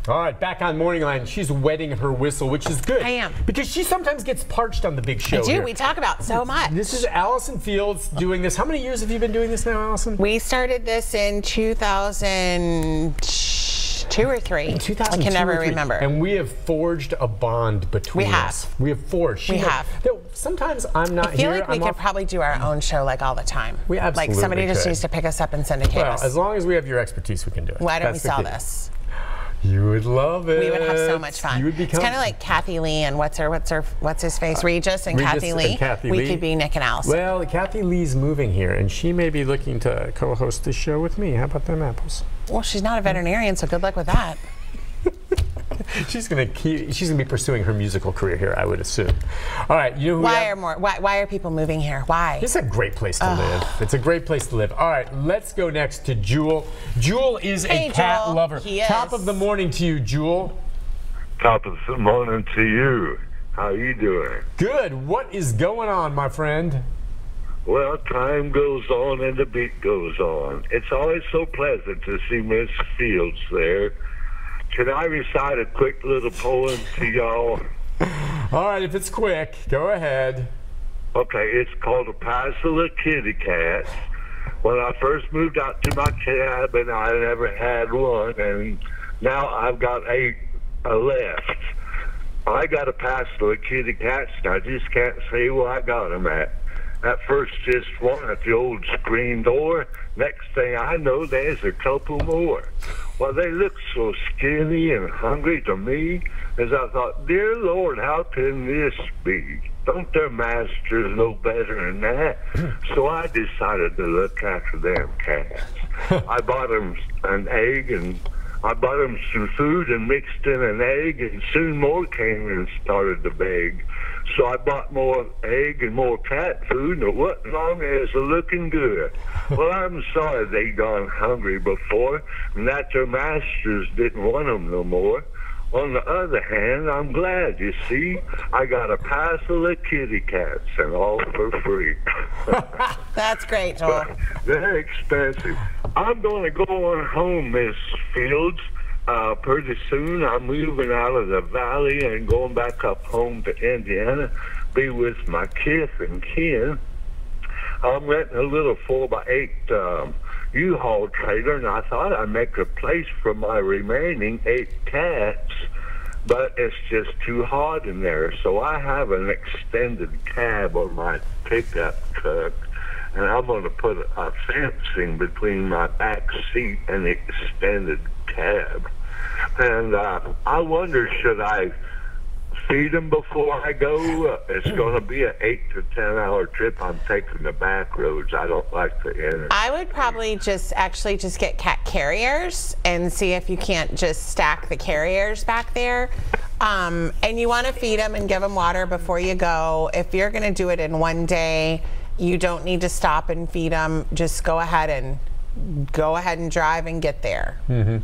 All right, back on MorningLine. She's wetting her whistle, which is good. I am. Because she sometimes gets parched on the big show. I do. Here. We talk about so much. This is Allison Fields doing this. How many years have you been doing this now, Allison? We started this in 2002 or 3. In 2002 I can never or 3. remember. And we have forged a bond between us. We have forged. We have. Sometimes I'm not here. I feel like we could probably do our own show like all the time. We absolutely Like somebody just could. needs to pick us up and syndicate us. Well, as long as we have your expertise, we can do it. Why don't That's we the sell key. this? You would love it. We would have so much fun. You would become it's kind of like Kathy Lee and what's his face? Regis and Kathy Lee. We could be Nick and Allison. Well, Kathy Lee's moving here, and she may be looking to co-host this show with me. How about them apples? Well, she's not a veterinarian, so good luck with that. She's gonna be pursuing her musical career here, I would assume. All right, you know who why are people moving here? Why? It's a great place to live. It's a great place to live. All right, let's go next to Jewel. Jewel is a cat lover. Top of the morning to you, Jewel. Top of the morning to you. How you doing? Good. What is going on, my friend? Well, time goes on and the beat goes on. It's always so pleasant to see Miss Fields there. Can I recite a quick little poem to y'all? All right, if it's quick, go ahead. Okay, it's called A Parcel of Kitty Cats. When I first moved out to my cabin, I never had one, and now I've got 8 left. I got a parcel of kitty cats, and I just can't say where I got them at. At first, just one at the old screen door. Next thing I know, there's a couple more. Well, they look so skinny and hungry to me, as I thought, dear Lord, how can this be? Don't their masters know better than that? So I decided to look after them cats. I bought them an egg, and I bought them some food and mixed in an egg, and soon more came and started to beg. So I bought more egg and more cat food, and it wasn't long as looking good. Well, I'm sorry they gone hungry before, and that their masters didn't want them no more. On the other hand, I'm glad, you see, I got a parcel of kitty cats, and all for free. That's great, Joel. They're expensive. I'm going to go on home, Miss Fields. Pretty soon I'm moving out of the valley and going back up home to Indiana, be with my kith and kin. I'm renting a little 4x8 U-Haul trailer, and I thought I'd make a place for my remaining 8 cats, but it's just too hot in there. So I have an extended cab on my pickup truck, and I'm going to put a fencing between my back seat and the extended cab. And I wonder, should I feed them before I go? It's going to be an 8 to 10 hour trip. I'm taking the back roads. I don't like the inner. I would probably just get cat carriers and see if you can't just stack the carriers back there. And you want to feed them and give them water before you go. If you're going to do it in one day, you don't need to stop and feed them. Just go ahead and drive and get there.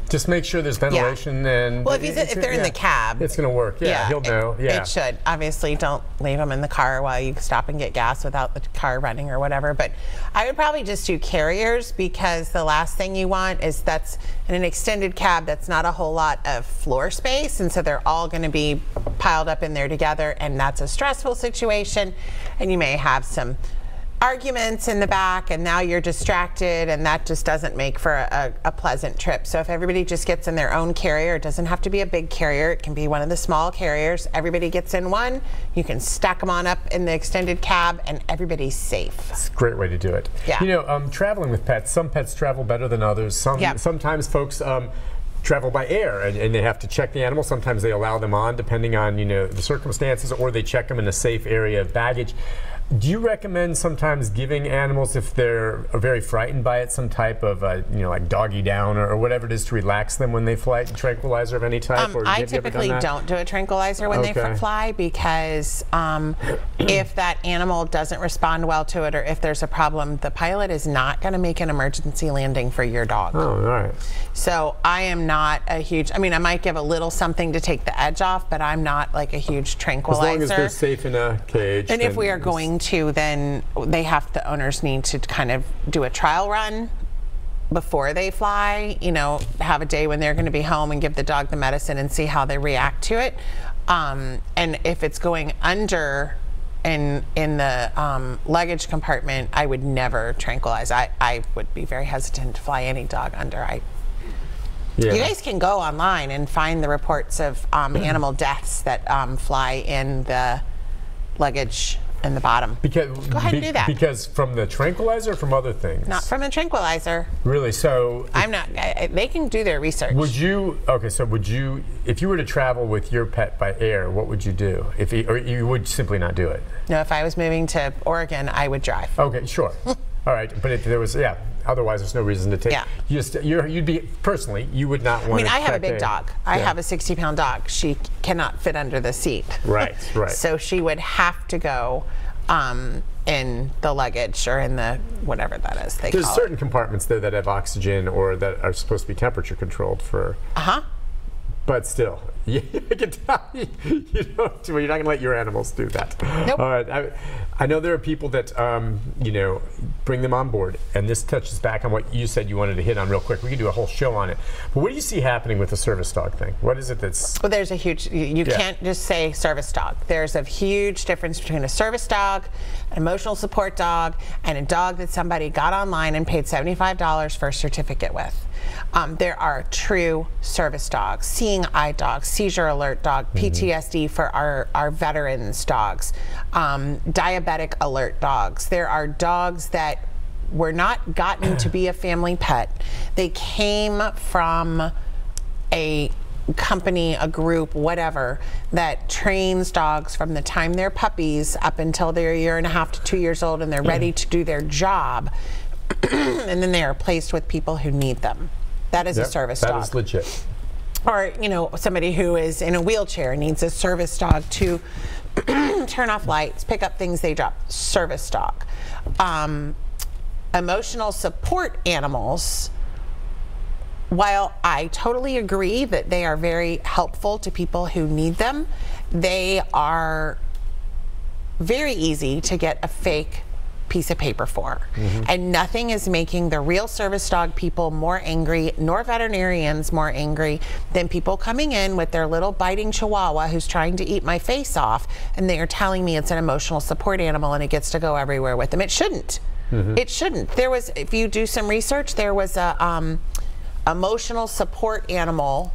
Just make sure there's ventilation. And well, if they're in the cab, it's going to work. Yeah, he'll know. It should. Obviously, don't leave them in the car while you stop and get gas without the car running or whatever. But I would probably just do carriers, because the last thing you want is that's in an extended cab, that's not a whole lot of floor space, and so they're all going to be piled up in there together, and that's a stressful situation, and you may have some arguments in the back, and now you're distracted, and that just doesn't make for a pleasant trip. So if everybody just gets in their own carrier, it doesn't have to be a big carrier, it can be one of the small carriers. Everybody gets in one, you can stack them on up in the extended cab, and everybody's safe. It's a great way to do it. Yeah. You know, traveling with pets, some pets travel better than others. Sometimes folks travel by air, and they have to check the animal. Sometimes they allow them on, depending on the circumstances, or they check them in a safe area of baggage. Do you recommend sometimes giving animals, if they're very frightened by it, some type of, like doggy down or whatever it is to relax them when they fly, tranquilizer of any type? Or I typically don't do a tranquilizer when they fly, because if that animal doesn't respond well to it, or if there's a problem, the pilot is not going to make an emergency landing for your dog. Oh, all right. So I am not a huge, I might give a little something to take the edge off, but I'm not like a huge tranquilizer. As long as they're safe in a cage. And if we are going to, then the owners need to kind of do a trial run before they fly, you know, have a day when they're going to be home and give the dog the medicine and see how they react to it. And if it's going under in the luggage compartment, I would never tranquilize. I would be very hesitant to fly any dog under. You guys can go online and find the reports of animal deaths that fly in the luggage in the bottom. Go ahead and do that. Because from the tranquilizer or from other things? Not from the tranquilizer. Really? So I'm not. They can do their research. Would you? Okay. So would you, if you were to travel with your pet by air, what would you do? Or you would simply not do it? No. If I was moving to Oregon, I would drive. Okay. Sure. All right. But if there was, otherwise, there's no reason to take. Yeah. You'd be personally. You would not want. I mean, I have a big dog. I have a 60-pound dog. She cannot fit under the seat. Right. Right. So she would have to go in the luggage or in the whatever that is. There's certain compartments there that have oxygen or that are supposed to be temperature controlled for. But still, I can tell you're not going to let your animals do that. Nope. All right. I know there are people that, bring them on board, and this touches back on what you said you wanted to hit on real quick. We could do a whole show on it. But what do you see happening with the service dog thing? What is it that's... Well, there's a huge... You can't just say service dog. There's a huge difference between a service dog, an emotional support dog, and a dog that somebody got online and paid $75 for a certificate with. There are true service dogs, seeing eye dogs, seizure alert dog, PTSD for our veterans dogs, diabetic alert dogs. There are dogs that were not gotten to be a family pet. They came from a company, a group, whatever, that trains dogs from the time they're puppies up until they're 1.5 to 2 years old and they're ready to do their job. And then they are placed with people who need them. That is a service dog. That is legit. Or, somebody who is in a wheelchair needs a service dog to turn off lights, pick up things they drop. Service dog. Emotional support animals, while I totally agree that they are very helpful to people who need them, they are very easy to get a fake piece of paper for. And nothing is making the real service dog people more angry, nor veterinarians more angry, than people coming in with their little biting chihuahua who's trying to eat my face off, and they are telling me it's an emotional support animal and it gets to go everywhere with them. It shouldn't. It shouldn't. There was, if you do some research, there was a emotional support animal,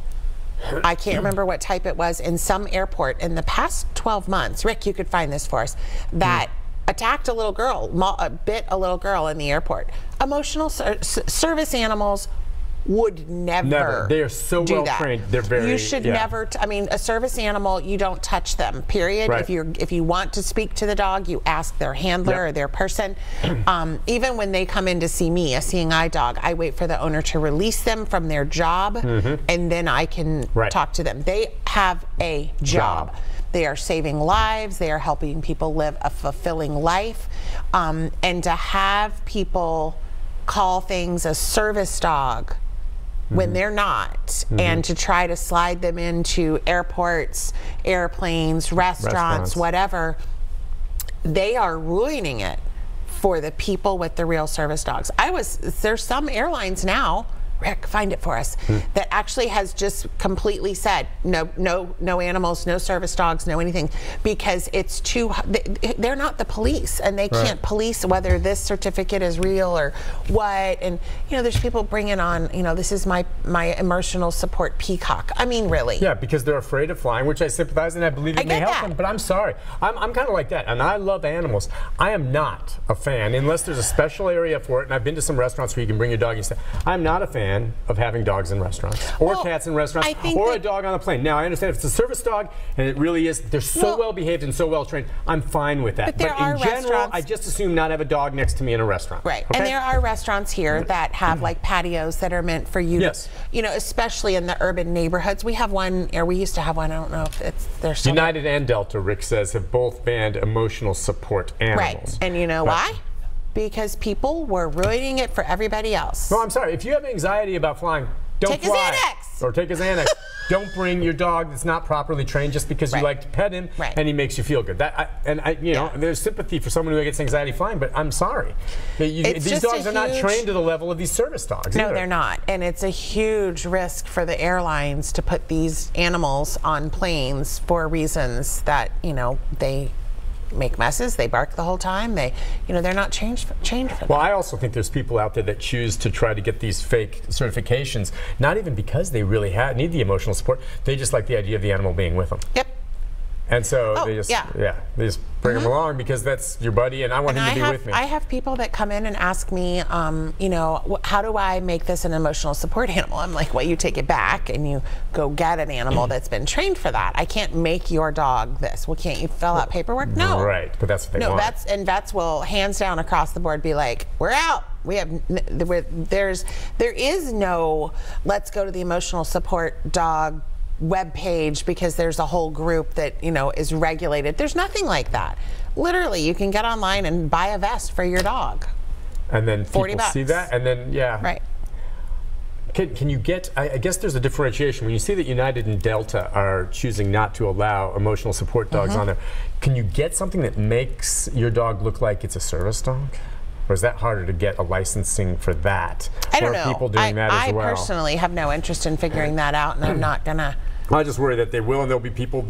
I can't remember what type it was, in some airport in the past 12 months. Rick, you could find this for us, that attacked a little girl, bit a little girl in the airport. Emotional service animals would never. They are so well trained. They're very. You should never. I mean, a service animal, you don't touch them. Period. Right. If you want to speak to the dog, you ask their handler or their person. Even when they come in to see me, a seeing eye dog, I wait for the owner to release them from their job, and then I can talk to them. They have a job. They are saving lives. They are helping people live a fulfilling life. And to have people call things a service dog when they're not, and to try to slide them into airports, airplanes, restaurants, whatever, they are ruining it for the people with the real service dogs. There's some airlines now, Rick, find it for us, that actually has just completely said no animals, no service dogs, no anything, because it's too, they're not the police, and they can't police whether this certificate is real or what. And there's people bringing on, this is my emotional support peacock. I mean, really. Yeah, because they're afraid of flying, which I sympathize, and I believe it may help them. But I'm sorry, I'm kind of like that, and I love animals. I am not a fan, unless there's a special area for it. And I've been to some restaurants where you can bring your dog and stuff. I'm not a fan of having dogs in restaurants, or cats in restaurants, or a dog on a plane. Now, I understand if it's a service dog, and it really is, they're so well behaved and so well trained, I'm fine with that. But in general, I just assume not have a dog next to me in a restaurant. Right. Okay? And there are restaurants here that have like patios that are meant for you. Yes. Especially in the urban neighborhoods. We have one, or we used to have one. I don't know if they're still United and Delta, Rick says, have both banned emotional support animals. Right. And you know why? Because people were ruining it for everybody else. No, I'm sorry. If you have anxiety about flying, don't fly. Take a Xanax. Or take a Xanax. don't bring your dog that's not properly trained just because you like to pet him and he makes you feel good. You know, there's sympathy for someone who gets anxiety flying, but I'm sorry. These dogs are not trained to the level of these service dogs. No, they're not. And it's a huge risk for the airlines to put these animals on planes for reasons that, you know, they make messes, they bark the whole time, they're not trained for that. Well, I also think there's people out there that choose to try to get these fake certifications, not even because they really need the emotional support, they just like the idea of the animal being with them. Yep. And so they just bring them along because that's your buddy and I want him to be with me. I have people that come in and ask me, you know, how do I make this an emotional support animal? I'm like, well, you take it back and you go get an animal that's been trained for that. I can't make your dog this. Well, can't you fill out paperwork? No. Right, but that's what they want. And vets will hands down across the board be like, we're out. We have there is no let's go to the emotional support dog web page because there's a whole group that, you know, is regulated. There's nothing like that. Literally, you can get online and buy a vest for your dog. And then people $40. see that, and then Right. Can you get? I guess there's a differentiation when you see that United and Delta are choosing not to allow emotional support dogs on there. Can you get something that makes your dog look like it's a service dog? Or is that harder to get a licensing for that? I don't know. Or are people doing that as well? I personally have no interest in figuring that out, and I'm not gonna. I just worry that they will, and there'll be people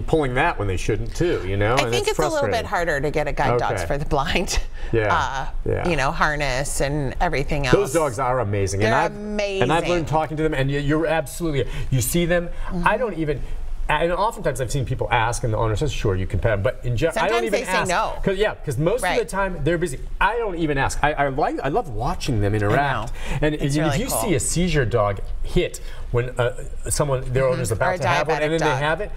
pulling that when they shouldn't too. You know, I think it's a little bit harder to get a guide dogs for the blind. You know, harness and everything else. Those dogs are amazing. They're amazing. And I've learned talking to them, and you're absolutely. You see them. I don't even. And oftentimes I've seen people ask, and the owner says, "Sure, you can pet them," but in general, I don't even ask. Sometimes they say no. Because most of the time they're busy. I don't even ask. I love watching them interact. And if you see a seizure dog hit when their owner's about to have one, and then they have it,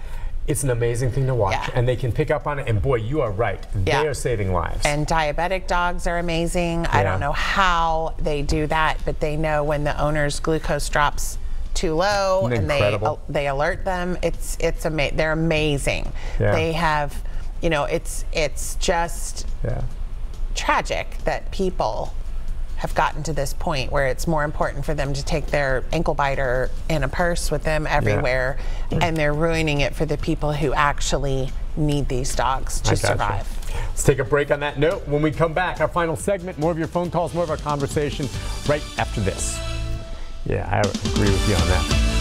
it's an amazing thing to watch. And they can pick up on it. And boy, you are right. They are saving lives. And diabetic dogs are amazing. I don't know how they do that, but they know when the owner's glucose drops too low, and they alert them. They're amazing. They have, you know, it's just tragic that people have gotten to this point where it's more important for them to take their ankle biter in a purse with them everywhere, and they're ruining it for the people who actually need these dogs to survive. Let's take a break on that note. When we come back, our final segment, more of your phone calls, more of our conversation right after this. Yeah, I agree with you on that.